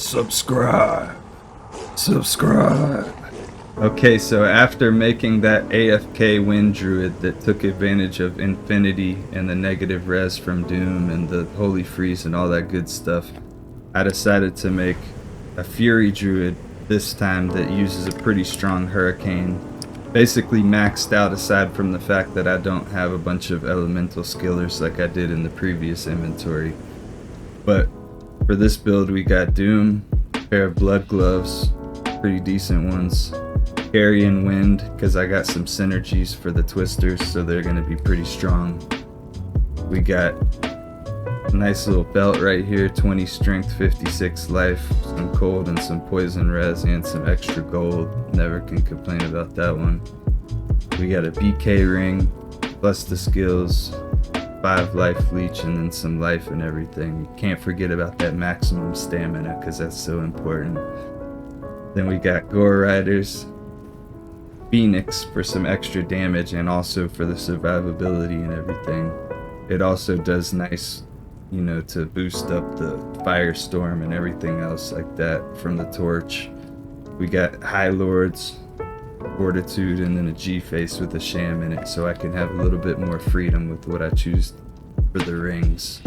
Subscribe. Okay, so after making that AFK wind druid that took advantage of infinity and the negative res from Doom and the holy freeze and all that good stuff, I decided to make a fury druid this time that uses a pretty strong hurricane. Basically maxed out aside from the fact that I don't have a bunch of elemental skillers like I did in the previous inventory. But for this build we got Doom, a pair of blood gloves, pretty decent ones, Carrion Wind, because I got some synergies for the twisters, so they're going to be pretty strong. We got a nice little belt right here, 20 strength, 56 life, some cold and some poison res, and some extra gold. Never can complain about that one. We got a BK ring, plus the skills, 5 life leech, and then some life and everything. Can't forget about that maximum stamina, because that's so important. Then we got Gore Riders, Phoenix for some extra damage and also for the survivability and everything. It also does nice, you know, to boost up the firestorm and everything else like that from the torch. We got High Lords, Fortitude, and then a G-face with a sham in it, so I can have a little bit more freedom with what I choose for the rings.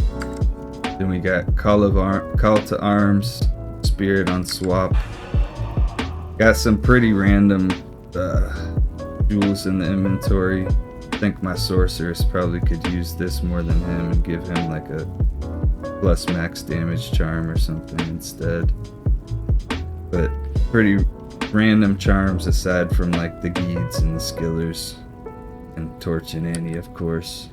Then we got Call to Arms, Spirit on swap. Got some pretty random jewels in the inventory. I think my sorceress probably could use this more than him and give him like a plus max damage charm or something instead. But pretty random charms aside from like the Geeds and the Skillers and Torch and Annie, of course.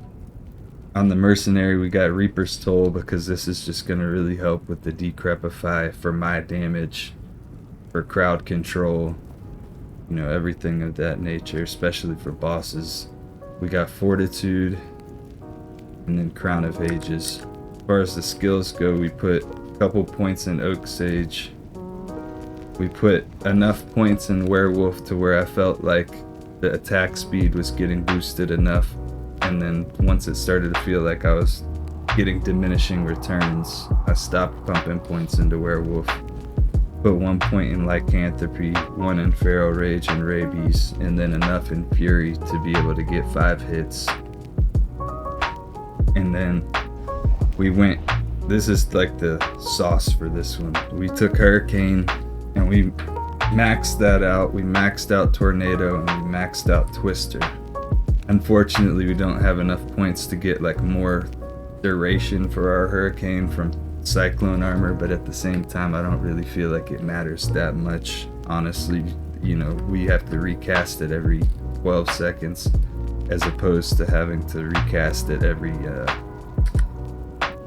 On the Mercenary we got Reaper's Toll, because this is just going to really help with the Decrepify for my damage, for crowd control, you know, everything of that nature, especially for bosses. We got Fortitude and then Crown of Ages. As far as the skills go, we put a couple points in Oak Sage. We put enough points in Werewolf to where I felt like the attack speed was getting boosted enough, and then once it started to feel like I was getting diminishing returns, I stopped pumping points into Werewolf. Put 1 point in Lycanthropy, 1 in Feral Rage and Rabies, and then enough in Fury to be able to get 5 hits. And then we went, this is like the sauce for this one. We took Hurricane and we maxed that out. We maxed out Tornado and we maxed out Twister. Unfortunately, we don't have enough points to get like more duration for our Hurricane from Cyclone armor, but at the same time I don't really feel like it matters that much. Honestly, you know, we have to recast it every 12 seconds as opposed to having to recast it every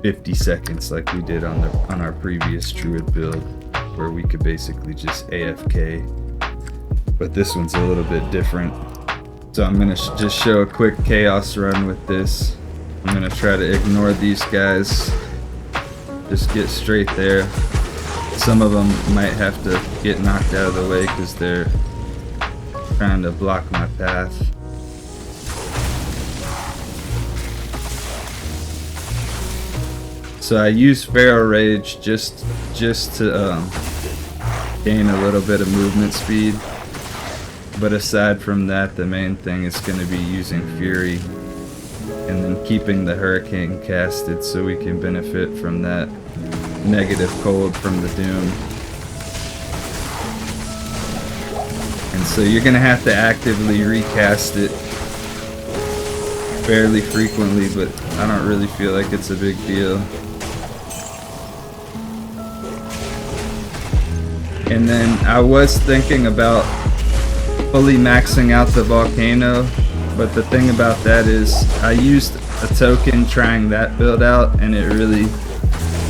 50 seconds like we did on our previous Druid build, where we could basically just AFK. But this one's a little bit different. So I'm gonna just show a quick chaos run with this. I'm gonna try to ignore these guys. Just get straight there. Some of them might have to get knocked out of the way because they're trying to block my path. So I use Feral Rage just to gain a little bit of movement speed. But aside from that, the main thing is going to be using Fury and then keeping the Hurricane casted so we can benefit from that negative cold from the Doom. And so you're gonna have to actively recast it fairly frequently, but I don't really feel like it's a big deal. And then I was thinking about fully maxing out the volcano, but the thing about that is I used a token trying that build out and it really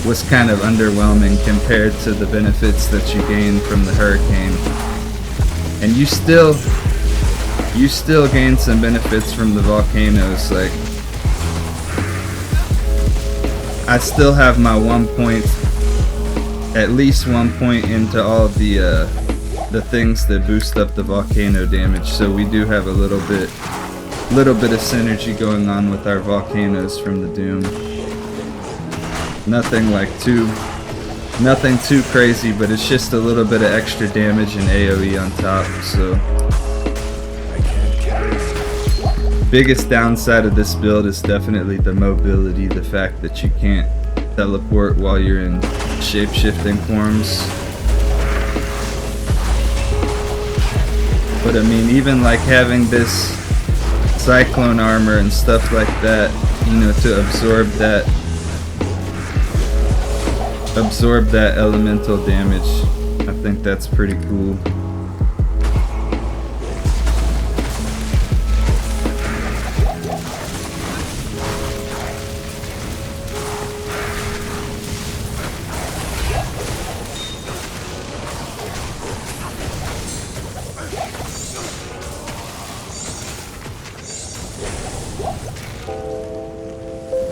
was kind of underwhelming compared to the benefits that you gain from the Hurricane. And you still gain some benefits from the volcanoes. Like, I still have my 1 point, at least 1 point into all of the things that boost up the volcano damage, so we do have a little bit of synergy going on with our volcanoes from the Doom. Nothing like too Nothing too crazy, but it's just a little bit of extra damage and AoE on top, so. Biggest downside of this build is definitely the mobility, the fact that you can't teleport while you're in shape-shifting forms. But I mean, even like having this cyclone armor and stuff like that, you know, to absorb that elemental damage, I think that's pretty cool.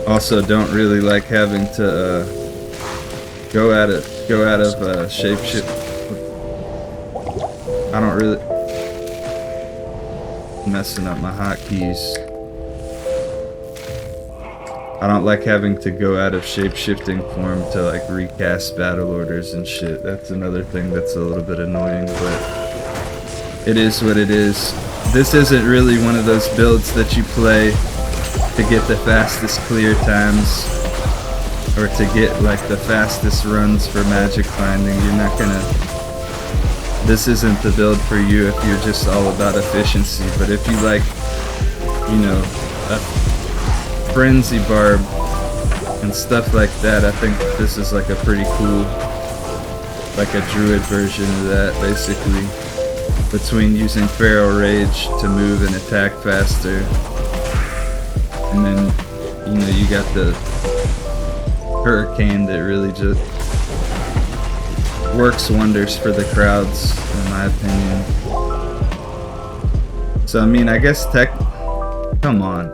Also, don't really like having to go out of shapeshift. I don't really messing up my hotkeys. I don't like having to go out of shapeshifting form to like recast battle orders and shit. That's another thing that's a little bit annoying, but it is what it is. This isn't really one of those builds that you play to get the fastest clear times or to get like the fastest runs for magic finding. You're not gonna, this isn't the build for you if you're just all about efficiency. But if you like, you know, a frenzy barb and stuff like that, I think this is like a pretty cool, like a druid version of that, basically, between using feral rage to move and attack faster. And then, you know, you got the hurricane that really just works wonders for the crowds, in my opinion. So, I mean, I guess come on.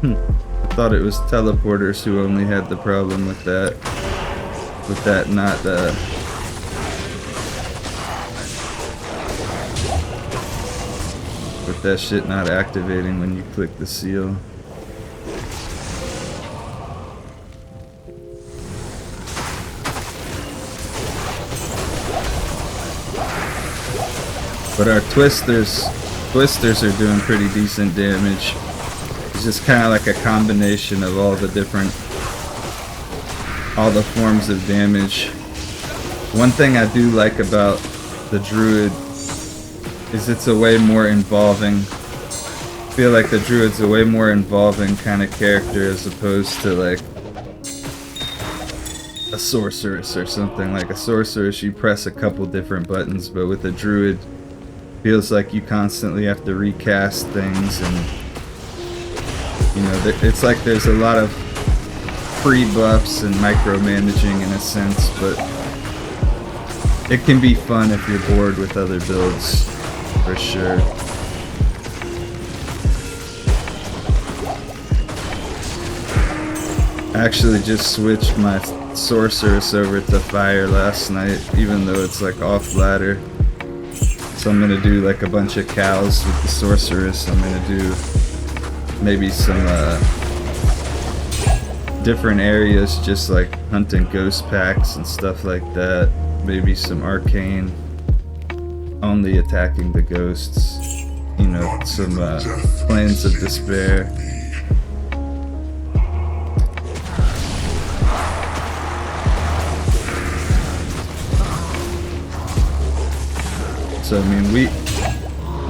I thought it was teleporters who only had the problem with that. With that not, with that shit not activating when you click the seal. But our twisters are doing pretty decent damage. It's just kind of like a combination of all the forms of damage. One thing I do like about the druid is it's a way more involving. I feel like the druid's a way more involving kind of character as opposed to like a sorceress or something. Like a sorceress, you press a couple different buttons, but with a druid, feels like you constantly have to recast things, and you know, it's like there's a lot of free buffs and micromanaging in a sense, but it can be fun if you're bored with other builds, for sure. I actually just switched my sorceress over to fire last night, even though it's like off ladder. So I'm gonna do like a bunch of cows with the sorceress. I'm gonna do maybe some different areas, just like hunting ghost packs and stuff like that. Maybe some arcane, only attacking the ghosts. You know, some plains of despair. So I mean,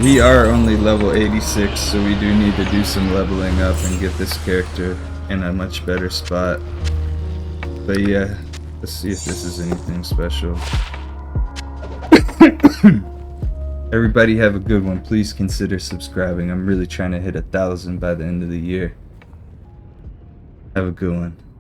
we are only level 86, so we do need to do some leveling up and get this character in a much better spot. But yeah, let's see if this is anything special. Everybody have a good one. Please consider subscribing. I'm really trying to hit 1,000 by the end of the year. Have a good one.